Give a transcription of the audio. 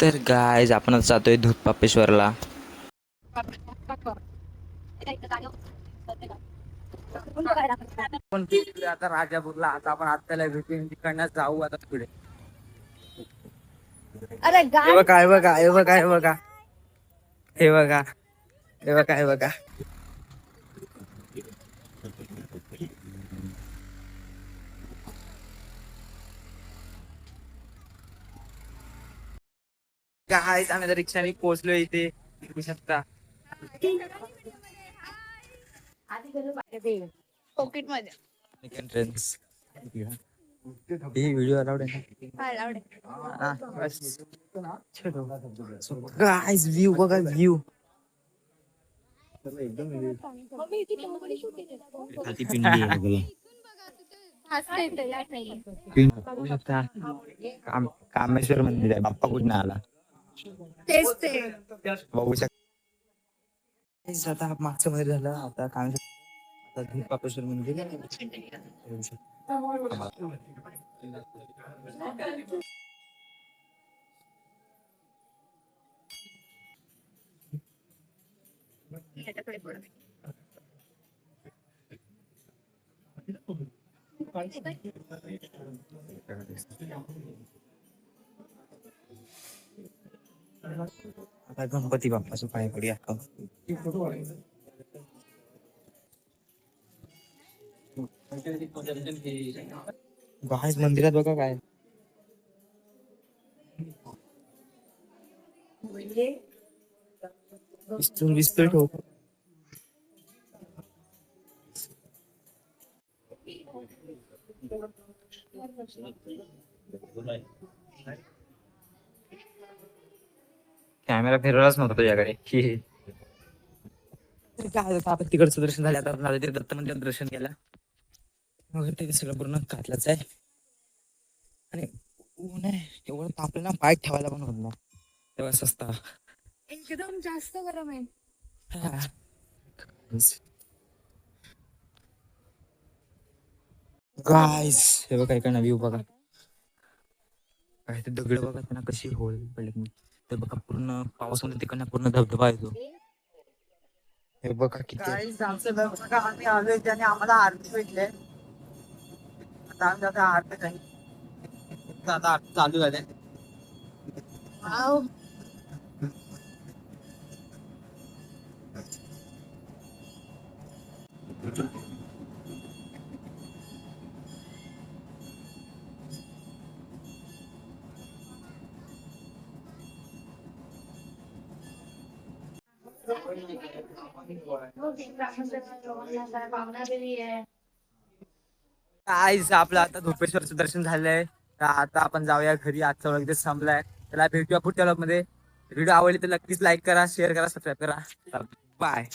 तर गाईज आपण जातोय धुधपापेश्वरला. पण आता राजापूरला आता आपण आत्याला भेटून तिकडनं जाऊ आता पुढे. अरे हे बघा हे बघा हे बघा हे बघा हे बघा हे बघा हे बघा. गाईज आम्ही आता रिक्षाने पोहोचलो इथे, बघू शकता. पॉकेट मध्ये एंट्रन्स हे व्हिडिओ अलाउड आहे ना? गाईज व्ह्यू बघा व्ह्यू. खालती पिंडी आहे बघा. बघू शकता कामेश्वर मंदिर आहे. बाप्पा कुठं आला बघू शकता. आता मागचं मंदिर झालं, आता कामेश्वर, आता धुधपापेश्वर मंदिर बघू शकता. आता गणपती बाप्पाचं पाय पडूया. गाईज मंदिरात बघा काय विस्तूर ठेव. कॅमेरा फिरवलाच नव्हता तुझ्याकडे. काय होतं, आपण तिकडचं दर्शन झालं. आता झालं ते दत्त मंदिरात दर्शन केलं वगैरे, ते सगळं पूर्ण कातलाच आहे. आणि ऊन आहे एवढं तापलं ना, पाय ठेवायला पण होत नाही तेव्हा सस्ता. एकदम जास्त गरम आहे. गाईस हे बघा इकडनं व्ह्यू बघा. काय ते दगड बघा त्यांना कशी होल पडले. ते बघा पूर्ण पावसामध्ये तिकडनं पूर्ण धबधबा येतो. हे बघा किती गाईज आमचं बघा, आम्ही आलोय त्याने आम्हाला आरती भेटले. आता आमच्या आता आरती नाही, आता आरती चालू झाले. गाईज आपलं आता धोपेश्वरचं दर्शन झालंय. तर आता आपण जाऊया घरी. आजचा व्लॉग इथे संपलाय. त्याला भेटूया पुढच्या व्लॉग मध्ये. व्हिडिओ आवडली तर नक्कीच लाईक करा, शेअर करा, सबस्क्राईब करा. बाय.